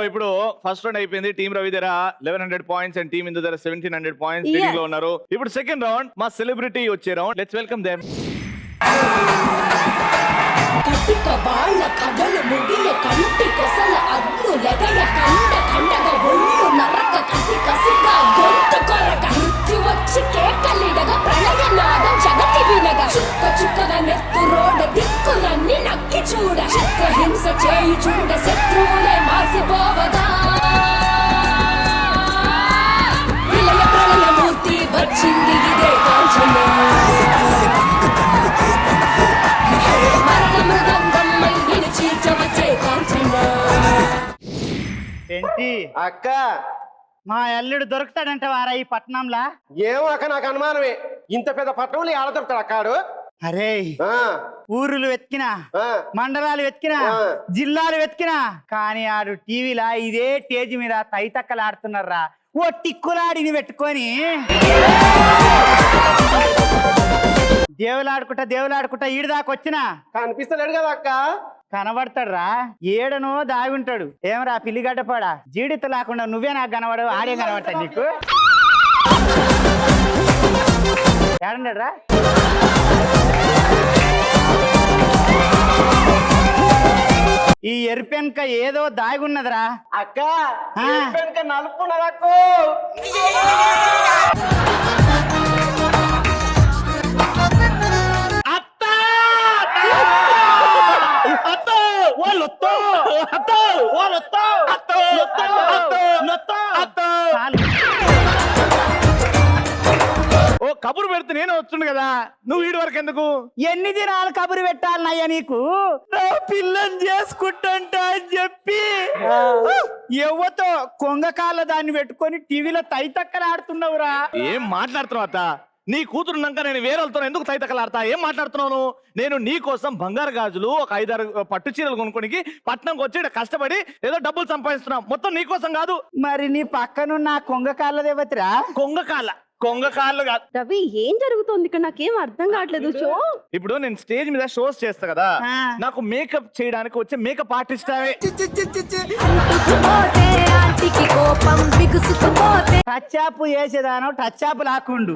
ఇప్పుడు first round అయిపోయింది. Team Ravi దగ్గర 1100 పాయింట్స్ అండ్ టీమ్ ఇందు దగ్గర 1700 పాయింట్స్ లీడింగ్ లో ఉన్నారు. ఇప్పుడు సెకండ్ రౌండ్ మా సెలబ్రిటీ వచ్చే రౌండ్. Let's welcome them. కటిక వాళ్ళ కథలు ముగియ కంటి కొసల అగ్గు లెగయ కండ కండగ ఒళ్ళు నరక కసి కసిగా గొంతు కొరక మృత్యు వచ్చి కేకలిడగ ప్రళయ నాదం జగతి వినగ చుక్క చుక్కగా నెత్తు రోడ దిక్కులన్నీ నక్కి చూడ చిత్ర హింస చేయి చూడ శత్రువులే మాసిపోవగా విలయ ప్రళయ మూర్తి వచ్చింది ఇదే కాంచన ఏంటి అక్క మా అల్లుడు దొరుకుతాడంట వారా ఈ పట్నంలా? ఏమో అక్క, నాకు అనుమానమే. ఇంత పెద్ద పట్టణంలో ఆడ దొరుకుతాడు అక్కాడు. అరే ఊరులు వెతికినా, మండలాలు వెతికినా, జిల్లాలు వెతికినా, కానీ ఆడు టీవీలా ఇదే స్టేజ్ మీద తైతక్కలు ఆడుతున్నారా ఓ టిక్కులాడిని పెట్టుకొని దేవులాడుకుంటా ఈడు దాకా వచ్చినా కనిపిస్తలేడు కదా అక్క. కనబడతాడ్రా, ఏడనో దాగి ఉంటాడు. ఏమరా పిల్లిగడ్డపాడా, జీడిత లేకుండా నువ్వే నాకు కనబడు, ఆడే కనబడతాడు నీకు. ఏడన్నాడ్రా? ఈ ఎరుపెనక ఏదో దాగి ఉన్నదిరా అక్క. నలుపున్నదక్కు. ఓ కబురు పెడితే నేను వస్తుండు కదా, నువ్వు వీడి వరకు ఎందుకు? ఎన్ని దినాలు కబురు పెట్టాలన్నయ్యా నీకు? పిల్లని చేసుకుంటా అని చెప్పి ఎవతో కొంగకాల దాన్ని పెట్టుకొని టీవీలో తైతక్కలు ఆడుతున్నావురా. ఏం మాట్లాడుతున్నావు అత్త? నీ కూతురున్నాక నేను వేరేతో ఎందుకు తైతక్కలాడతా? ఏం మాట్లాడుతున్నాను? నేను నీ కోసం బంగారు గాజులు ఒక 5-6 పట్టు చీరలు కొనుక్కోనికి పట్నంకి వచ్చి కష్టపడి ఏదో డబ్బులు సంపాదిస్తున్నాం. మొత్తం నీ కోసం కాదు. మరి నీ పక్కనున్న కొంగకాల దేవతరా? కొంగకాళ్ళు కాదు. రవి, ఏం జరుగుతుంది ఇక్కడ? నాకేం అర్థం కావట్లేదు. షో ఇప్పుడు నేను స్టేజ్ మీద షోస్ చేస్తా కదా, నాకు మేకప్ చేయడానికి వచ్చే మేకప్ ఆర్టిస్ట్ టచ్చాపు చేసేదాను, టచ్చాపు లాక్కుండు.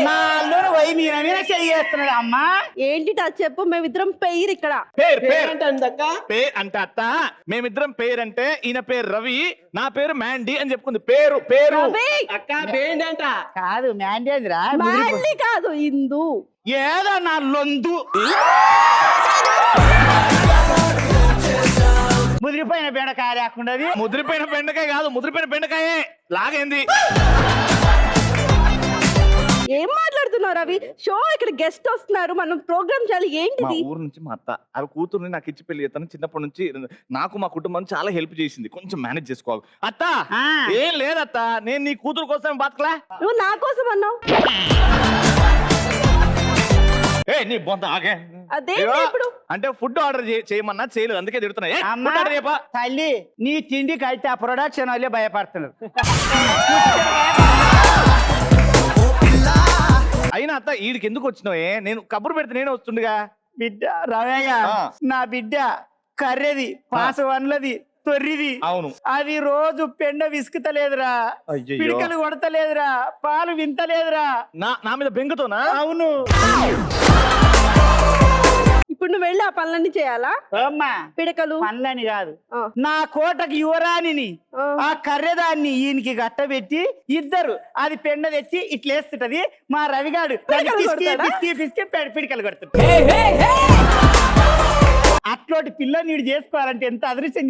నా అల్లుడు పోయి మీద మీద చెయ్యేస్తున్నాడు. అమ్మా ఏంటి టచ్ చెప్పు? మేమిద్దరం పెయిర్ ఇక్కడ. అంటే అత్త, మేమిద్దరం పేరు అంటే ఈయన పేరు రవి, నా పేరు మ్యాండీ అని చెప్పుకుంది. పేరు పేరు అక్క పేరు అంట కాదు, మ్యాండేజ్రా. మ్యాండీ కాదు, ఇందు. ఏదో నా లొందు ముదిరిపోయిన బెండకాయ లేకుండా. ముదిరిపోయిన బెండకాయ కాదు, ముదిరిపోయిన బెండకాయే లాగైంది. ఏం మాట్లాడుతున్నావు రవి? షో ఇక్కడ గెస్ట్ వస్తున్నారు, మనం ప్రోగ్రామ్ చేయాలి. మా ఏంటిది? ఊరు నుంచి మా అత్త ఆ కూతుర్ని నాకు ఇచ్చి పెళ్లి చేస్తాను. చిన్నప్పటి నుంచి నాకు మా కుటుంబం చాలా హెల్ప్ చేసింది. కొంచెం మేనేజ్ చేసుకోవాలి అత్త. ఏం లేదత్త, నేను నీ కూతురు కోసం బతకలా. నువ్వు నా కోసం అన్నావు. నీ బొంత ఆగే. అదేంటి ఇప్పుడు? అంటే ఫుడ్ ఆర్డర్ చేయమన్నా చేయలేదు, అందుకే తిడుతున్నా. తల్లి, నీ తిండికి అయితే ఆ ప్రొడక్షన్ వాళ్ళే భయపడుతున్నారు. అయినా అత్త వీడికి ఎందుకు వచ్చినావే? నేను కబురు పెడితే నేనే వస్తుండగా. బిడ్డ రవయ్య, నా బిడ్డ కర్రెది, పాస వన్లది, తొర్రిది. అవును, అది రోజు పెండ విసుకుతలేదురా, పిడికలు కొడతలేదురా, పాలు వింతలేదురా. నా మీద బెంగతోనా? అవును. ఇప్పుడు నువ్వు వెళ్ళి ఆ పనులన్నీ చేయాలా? పిడకలు పనులని కాదు, నా కోటకి యువరాణిని ఆ కర్రెదాన్ని ఈయనకి గట్టబెట్టి ఇద్దరు అది పెండ తెచ్చి ఇట్లేస్తుంటది. మా రవిగాడు పిడికలు కొడుతుంది. అట్లాంటి పిల్ల నీడు చేసుకోవాలంటే ఎంత అదృష్టం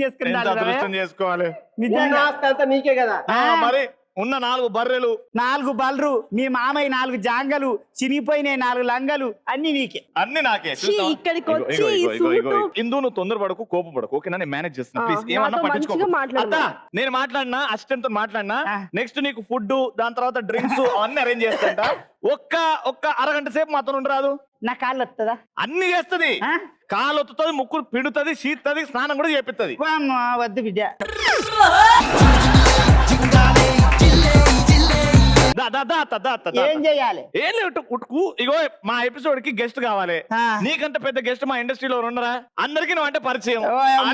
చేసుకోవాలి. నిజంగా నీకే కదా. మరి ఉన్న 4 బర్రెలు, 4 బర్రెలు, మీ మామయ్య 4 జాంగలు, చినిగిపోయినాయి 4 లంగలు, అన్ని నీకే. అన్ని నాకే. ఇక్కడికి వచ్చి ఇందు నువ్వు తొందరపడకు, కోపపడకు, ఓకేనా? నేను మేనేజ్ చేస్తున్నా. ప్లీజ్ ఏమన్నా పట్టించుకో. నేను మాట్లాడినా, అసిస్టెంట్ తో మాట్లాడినా, నెక్స్ట్ నీకు ఫుడ్, దాని తర్వాత డ్రింక్స్ అన్ని అరేంజ్ చేస్తా. ఒక్క అరగంట సేపు మాత్రం ఉండరాదు? నా కాళ్ళు వస్తుందా? అన్ని చేస్తుంది. కాలు ఒత్తుతుంది, ముక్కులు పిండుతుంది, చీత్తది, స్నానం కూడా చేపిస్తుంది. వద్దు బిడ్డ. ఏం చేయాలి? ఏం లేదు, ఇగో మా ఎపిసోడ్ కి గెస్ట్ కావాలి. నీకంత పెద్ద గెస్ట్ మా ఇండస్ట్రీలో ఉండరా? అందరికి నువ్వు అంటే పరిచయం,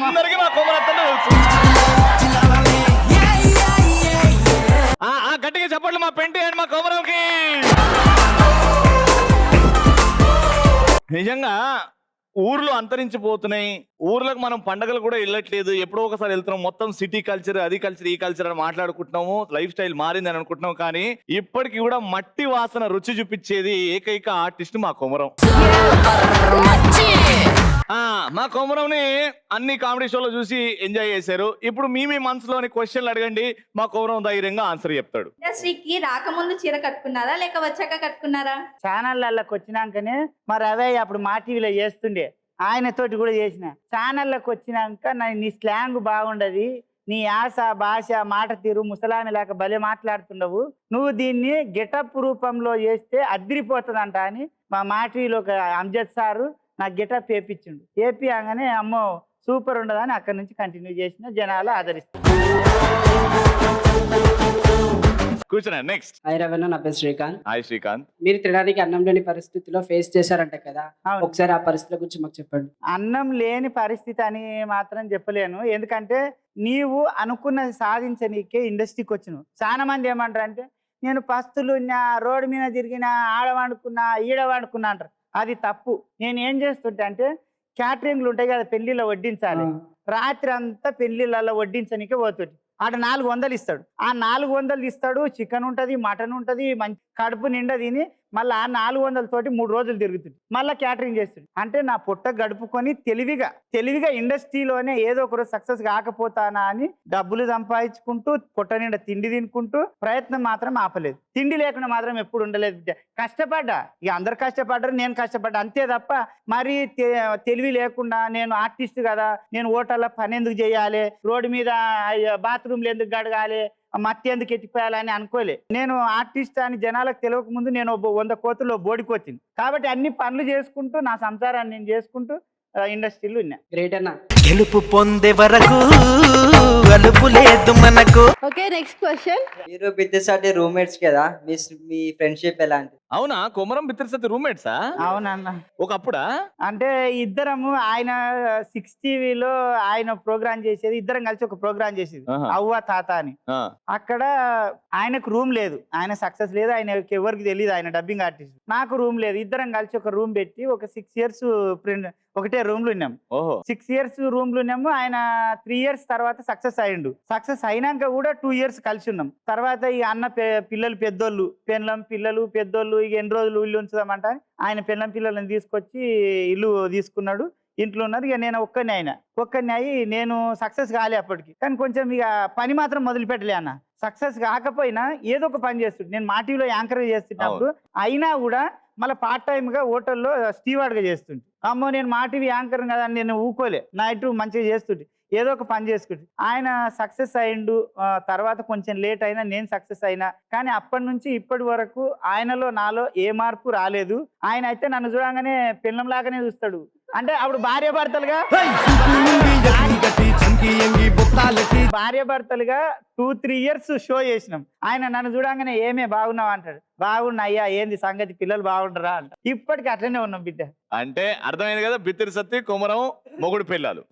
అందరికి మా కొమ్మరత్తనే తెలుసు. పెంటి అండ్ మా కొమరంకి. నిజంగా ఊర్లు అంతరించిపోతున్నాయి, ఊర్లకు మనం పండగలు కూడా వెళ్ళట్లేదు, ఎప్పుడో ఒకసారి వెళ్తున్నాం, మొత్తం సిటీ కల్చర్, అది కల్చర్, ఈ కల్చర్ అని మాట్లాడుకుంటున్నాము, లైఫ్ స్టైల్ మారింది అని అనుకుంటున్నాం. కానీ ఇప్పటికి కూడా మట్టి వాసన రుచి చూపించేది ఏకైక ఆర్టిస్ట్ మా కొమరం. మా కొమరంని అన్ని కామెడీ షోలో చూసి ఎంజాయ్ చేశారు. ఇప్పుడు మీ మనసులోని క్వశ్చన్లు అడగండి, మా కొమరం ధైర్యంగా ఆన్సర్ చెప్తాడు. ఇండస్ట్రీకి రాకముందు చీర కట్టుకున్నారా లేక వచ్చాక కట్టుకున్నారా? ఛానళ్ళకి వచ్చినాకనే మరి అవే అప్పుడు మా టీవీలో చేస్తుండే, ఆయనతోటి కూడా చేసిన. ఛానళ్ళకి వచ్చినాక నీ స్లాంగ్ బాగుండదు, నీ యాస భాష మాట తీరు ముసలామి లేక భలే మాట్లాడుతుండవు, నువ్వు దీన్ని గెటప్ రూపంలో చేస్తే అదిరిపోతుందంట అని మా టీవీలో ఒక అంజద్ సారు నాకు గెటప్ వేపించిండు. వేపియంగానే అమ్మో సూపర్ ఉండదని అక్కడి నుంచి కంటిన్యూ చేసిన, జనాలు ఆదరిస్తారు. కూర్చున్నా. నెక్స్ట్. హాయ్ రవణ, నా పేరు శ్రీకాంత్. హాయ్ శ్రీకాంత్. మీరు తినడానికి అన్నం లేని పరిస్థితిలో ఫేస్ చేశారంట కదా, అవును. ఒకసారి ఆ పరిస్థితుల గురించి మాకు చెప్పండి. అన్నం లేని పరిస్థితి అని మాత్రం చెప్పలేను, ఎందుకంటే నీవు అనుకున్నది సాధించనీకే ఇండస్ట్రీకి వచ్చినావు. చాలా మంది ఏమంటారు అంటే నేను పస్తులు రోడ్డు మీద తిరిగినా, ఆడ వండుకున్నా, ఈడ వండుకున్నా అంటారు. అది తప్పు. నేను ఏం చేస్తుంటే అంటే క్యాటరింగ్లు ఉంటాయి కదా, పెళ్లిలో వడ్డించాలి, రాత్రి అంతా పెళ్లిళ్ళలో వడ్డించనీకే పోతుంది. ఆడ 400 ఇస్తాడు, ఆ 400 ఇస్తాడు, చికెన్ ఉంటుంది, మటన్ ఉంటుంది, మంచి కడుపు నిండా తిని మళ్ళీ ఆ 400 తోటి 3 రోజులు తిరుగుతుంది, మళ్ళీ క్యాటరింగ్ చేస్తుంది. అంటే నా పొట్ట గడుపుకొని తెలివిగా ఇండస్ట్రీలోనే ఏదో ఒక రోజు సక్సెస్ కాకపోతానా అని డబ్బులు సంపాదించుకుంటూ పొట్ట నిండా తిండి తినుకుంటూ ప్రయత్నం మాత్రం ఆపలేదు. తిండి లేకుండా మాత్రం ఎప్పుడు ఉండలేదు. కష్టపడ్డా, ఇక అందరు కష్టపడ్డారు, నేను కష్టపడ్డా అంతే తప్ప మరి తెలివి లేకుండా నేను ఆర్టిస్ట్ కదా, నేను హోటల్లో పని ఎందుకు చేయాలి, రోడ్డు మీద బాత్రూమ్లు ఎందుకు గడగాలి, మట్టి ఎందుకు ఎత్తిపోయాలని అనుకోలే. నేను ఆర్టిస్ట్ అని జనాలకు తెలియక ముందు నేను 100 కోతుల్లో బోడికొచ్చింది. కాబట్టి అన్ని పనులు చేసుకుంటూ నా సంసారాన్ని నేను చేసుకుంటూ ఇండస్ట్రీలో ఉన్నా. గ్రేట్ అన్న. గెలుపు పొందే వరకు అలుపు లేదు మనకు. Okay, next question. మీరు బిద్దెసాటి రూమ్మేట్స్ కదా, మీ ఫ్రెండ్షిప్ ఎలాంటి? అవునా, కొమరం బిత్తిరిసత్తి రూమ్మేట్సా? అవునన్న. ఒకప్పుడా? అంటే ఇద్దరము, ఆయన 6 టీవీలో ఆయన ప్రోగ్రామ్ చేసేది, ఇద్దరం కలిసి ఒక ప్రోగ్రామ్ చేసేది, అవ్వ తాత అని. అక్కడ ఆయనకు రూమ్ లేదు, ఆయన సక్సెస్ లేదు, ఆయన ఎవరికి తెలియదు, ఆయన డబ్బింగ్ ఆర్టిస్ట్. నాకు రూమ్ లేదు, ఇద్దరం కలిసి ఒక రూమ్ పెట్టి ఒక 6 ఇయర్స్ ఒకటే రూమ్ లో ఉన్నాం. 6 ఇయర్స్ రూమ్ లో ఉన్నాము. ఆయన 3 ఇయర్స్ తర్వాత సక్సెస్ అయ్యిండు. సక్సెస్ అయినాక కూడా 2 ఇయర్స్ కలిసి ఉన్నాం. తర్వాత ఈ అన్న పిల్లలు పెద్దోళ్ళు, పెళ్ళం పిల్లలు పెద్దోళ్ళు, ఇక ఎన్ని రోజులు ఇల్లు ఉంచుదామంట ఆయన పెళ్ళం పిల్లలను తీసుకొచ్చి ఇల్లు తీసుకున్నాడు, ఇంట్లో ఉన్నారు. ఇక నేను ఒక్కని అయి నేను సక్సెస్ కాలే అప్పటికి. కానీ కొంచెం ఇక పని మాత్రం మొదలు పెట్టలే అన్న. సక్సెస్ కాకపోయినా ఏదో ఒక పని చేస్తుండే. నేను మా టీవీలో యాంకర్ చేస్తున్నప్పుడు అయినా కూడా మళ్ళీ పార్ట్ టైమ్ గా హోటల్లో స్టీవార్డ్ గా చేస్తుంటే, అమ్మో నేను మా టీవీ యాంకర్ కదా అని నేను ఊకోలే, నైట్ మంచిగా చేస్తుంటే ఏదో ఒక పని చేసుకుంటే. ఆయన సక్సెస్ అయిండు. తర్వాత కొంచెం లేట్ అయినా నేను సక్సెస్ అయినా. కానీ అప్పటి నుంచి ఇప్పటి వరకు ఆయనలో నాలో ఏ మార్పు రాలేదు. ఆయన అయితే నన్ను చూడంగానే పిల్లం లాగానే చూస్తాడు. అంటే అప్పుడు భార్యాభర్తలుగా 2-3 ఇయర్స్ షో చేసినాం. ఆయన నన్ను చూడంగానే ఏమే బాగున్నావు అంటాడు. బాగున్నాయ్యా, ఏంది సంగతి, పిల్లలు బాగుంటారా అంట. ఇప్పటికి అట్లనే ఉన్నాం బిడ్డ. అంటే అర్థమైంది కదా, బిత్తిరిసత్తి కొమరం మొగుడు పిల్లలు.